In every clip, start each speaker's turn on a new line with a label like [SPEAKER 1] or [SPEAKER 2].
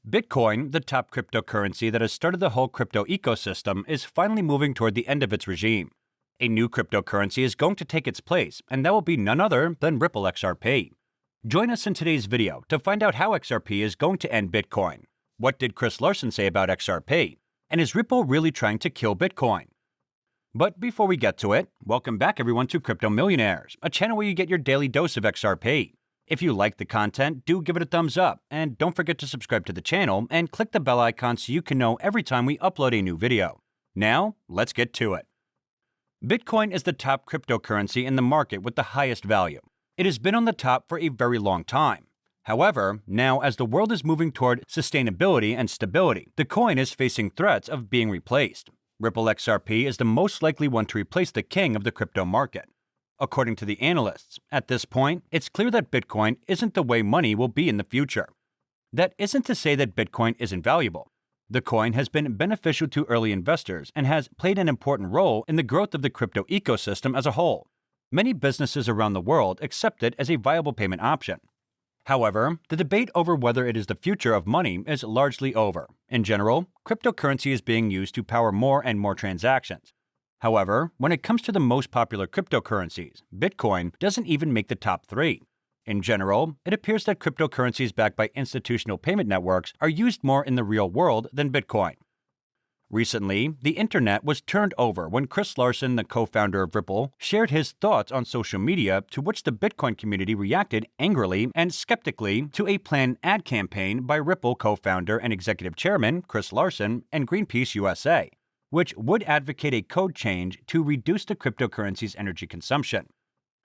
[SPEAKER 1] Bitcoin, the top cryptocurrency that has started the whole crypto ecosystem, is finally moving toward the end of its regime. A new cryptocurrency is going to take its place, and that will be none other than Ripple XRP. Join us in today's video to find out how XRP is going to end Bitcoin. What did Chris Larsen say about XRP? And is Ripple really trying to kill Bitcoin? But before we get to it, welcome back everyone to Crypto Millionaires, a channel where you get your daily dose of XRP. If you like the content, do give it a thumbs up, and don't forget to subscribe to the channel and click the bell icon so you can know every time we upload a new video. Now, let's get to it. Bitcoin is the top cryptocurrency in the market with the highest value. It has been on the top for a very long time. However, now as the world is moving toward sustainability and stability, the coin is facing threats of being replaced. Ripple XRP is the most likely one to replace the king of the crypto market. According to the analysts, at this point, it's clear that Bitcoin isn't the way money will be in the future. That isn't to say that Bitcoin isn't valuable. The coin has been beneficial to early investors and has played an important role in the growth of the crypto ecosystem as a whole. Many businesses around the world accept it as a viable payment option. However, the debate over whether it is the future of money is largely over. In general, cryptocurrency is being used to power more and more transactions. However, when it comes to the most popular cryptocurrencies, Bitcoin doesn't even make the top 3. In general, it appears that cryptocurrencies backed by institutional payment networks are used more in the real world than Bitcoin. Recently, the internet was turned over when Chris Larsen, the co-founder of Ripple, shared his thoughts on social media, to which the Bitcoin community reacted angrily and skeptically to a planned ad campaign by Ripple co-founder and executive chairman Chris Larsen and Greenpeace USA, which would advocate a code change to reduce the cryptocurrency's energy consumption.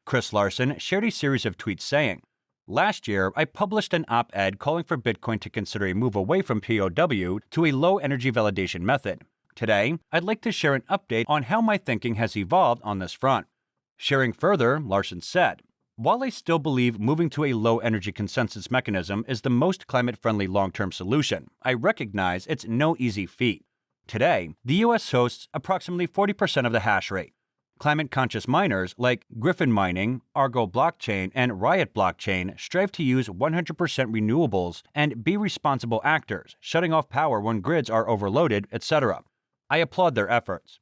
[SPEAKER 1] Chris Larsen shared a series of tweets saying, "Last year, I published an op-ed calling for Bitcoin to consider a move away from POW to a low-energy validation method. Today, I'd like to share an update on how my thinking has evolved on this front." Sharing further, Larsen said, "While I still believe moving to a low-energy consensus mechanism is the most climate-friendly long-term solution, I recognize it's no easy feat. Today, the US hosts approximately 40% of the hash rate. Climate-conscious miners like Griffin Mining, Argo Blockchain, and Riot Blockchain strive to use 100% renewables and be responsible actors, shutting off power when grids are overloaded, etc. I applaud their efforts.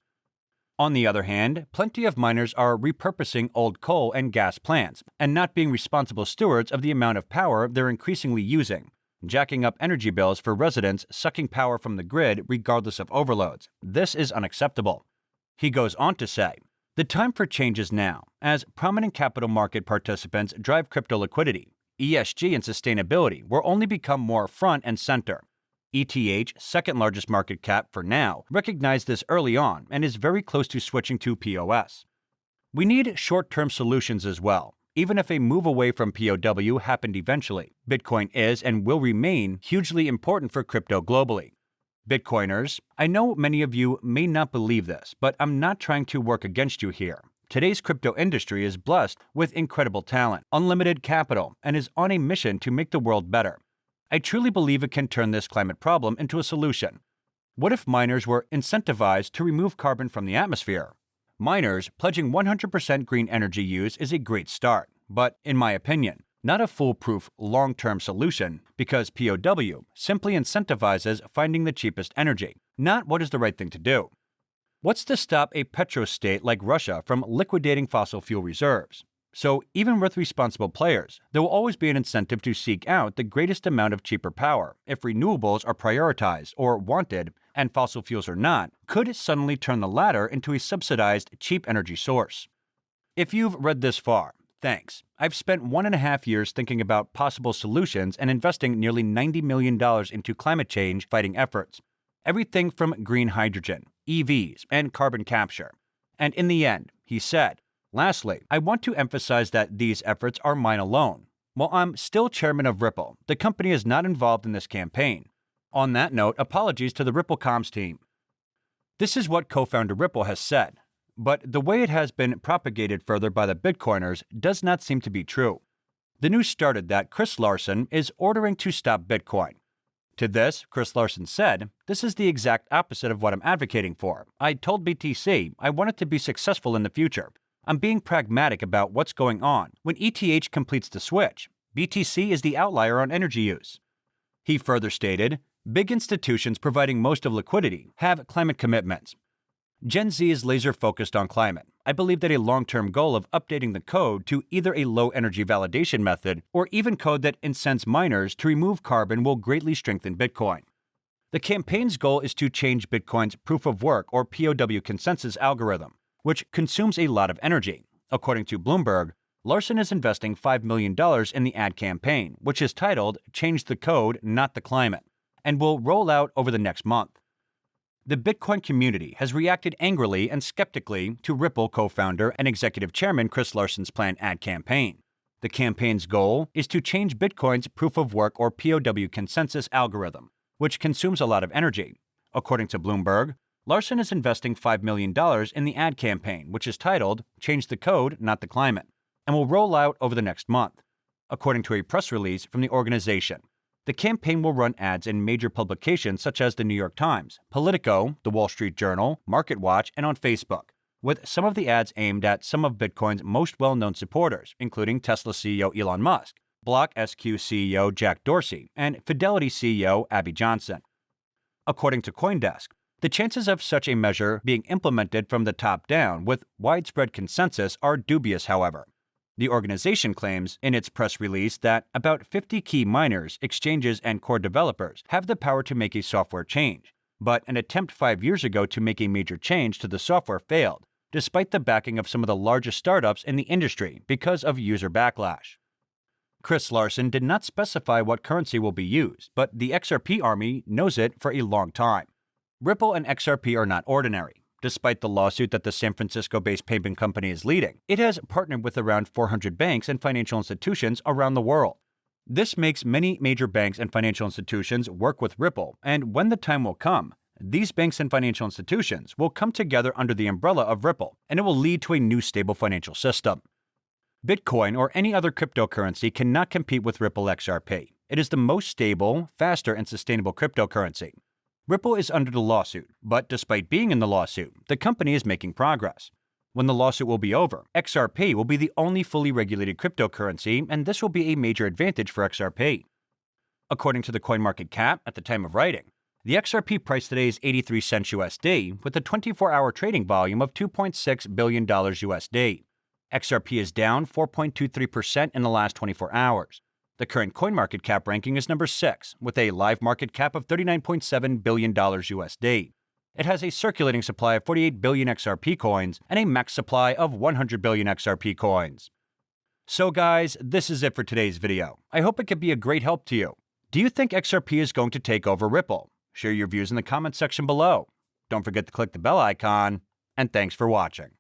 [SPEAKER 1] On the other hand, plenty of miners are repurposing old coal and gas plants and not being responsible stewards of the amount of power they're increasingly using, jacking up energy bills for residents, sucking power from the grid regardless of overloads. This is unacceptable." He goes on to say, "The time for change is now, as prominent capital market participants drive crypto liquidity. ESG and sustainability will only become more front and center. ETH, second largest market cap for now, recognized this early on and is very close to switching to POS. We need short-term solutions as well. Even if a move away from POW happened eventually, Bitcoin is and will remain hugely important for crypto globally. Bitcoiners, I know many of you may not believe this, but I'm not trying to work against you here. Today's crypto industry is blessed with incredible talent, unlimited capital, and is on a mission to make the world better. I truly believe it can turn this climate problem into a solution. What if miners were incentivized to remove carbon from the atmosphere? Miners pledging 100% green energy use is a great start, but, in my opinion, not a foolproof long-term solution, because POW simply incentivizes finding the cheapest energy, not what is the right thing to do. What's to stop a petrostate like Russia from liquidating fossil fuel reserves? So even with responsible players, there will always be an incentive to seek out the greatest amount of cheaper power if renewables are prioritized or wanted and fossil fuels are not, could it suddenly turn the latter into a subsidized cheap energy source. If you've read this far, thanks. I've spent 1.5 years thinking about possible solutions and investing nearly $90 million into climate change fighting efforts. Everything from green hydrogen, EVs, and carbon capture. And in the end, he said, "Lastly, I want to emphasize that these efforts are mine alone. While I'm still chairman of Ripple, the company is not involved in this campaign. On that note, apologies to the Ripple comms team." This is what co-founder Ripple has said, but the way it has been propagated further by the Bitcoiners does not seem to be true. The news started that Chris Larsen is ordering to stop Bitcoin. To this, Chris Larsen said, "This is the exact opposite of what I'm advocating for. I told BTC I want it to be successful in the future. I'm being pragmatic about what's going on when ETH completes the switch. BTC is the outlier on energy use." He further stated, Big institutions providing most of liquidity have climate commitments. Gen Z is laser focused on climate. I believe that a long-term goal of updating the code to either a low-energy validation method or even code that incents miners to remove carbon will greatly strengthen Bitcoin. The campaign's goal is to change Bitcoin's proof of work or POW consensus algorithm, which consumes a lot of energy. According to Bloomberg, Larson is investing $5 million in the ad campaign, which is titled Change the Code, Not the Climate, and will roll out over the next month. The Bitcoin community has reacted angrily and skeptically to Ripple co-founder and executive chairman Chris Larson's planned ad campaign. The campaign's goal is to change Bitcoin's proof of work or POW consensus algorithm, which consumes a lot of energy. According to Bloomberg, Larson is investing $5 million in the ad campaign, which is titled Change the Code, Not the Climate, and will roll out over the next month. According to a press release from the organization, the campaign will run ads in major publications such as the New York Times, Politico, the Wall Street Journal, MarketWatch, and on Facebook, with some of the ads aimed at some of Bitcoin's most well-known supporters, including Tesla CEO Elon Musk, Block SQ CEO Jack Dorsey, and Fidelity CEO Abby Johnson. According to CoinDesk, the chances of such a measure being implemented from the top down with widespread consensus are dubious, however. The organization claims in its press release that about 50 key miners, exchanges, and core developers have the power to make a software change, but an attempt 5 years ago to make a major change to the software failed, despite the backing of some of the largest startups in the industry because of user backlash. Chris Larson did not specify what currency will be used, but the XRP army knows it for a long time. Ripple and XRP are not ordinary. Despite the lawsuit that the San Francisco-based payment company is leading, it has partnered with around 400 banks and financial institutions around the world. This makes many major banks and financial institutions work with Ripple, and when the time will come, these banks and financial institutions will come together under the umbrella of Ripple, and it will lead to a new stable financial system. Bitcoin or any other cryptocurrency cannot compete with Ripple XRP. It is the most stable, faster, and sustainable cryptocurrency. Ripple is under the lawsuit, but despite being in the lawsuit, the company is making progress. When the lawsuit will be over, XRP will be the only fully regulated cryptocurrency, and this will be a major advantage for XRP. According to the CoinMarketCap at the time of writing, the XRP price today is 83 cents USD with a 24-hour trading volume of $2.6 billion USD. XRP is down 4.23% in the last 24 hours. The current CoinMarketCap ranking is number 6, with a live market cap of $39.7 billion USD. It has a circulating supply of 48 billion XRP coins and a max supply of 100 billion XRP coins. So guys, this is it for today's video. I hope it could be a great help to you. Do you think XRP is going to take over Ripple? Share your views in the comments section below. Don't forget to click the bell icon, and thanks for watching.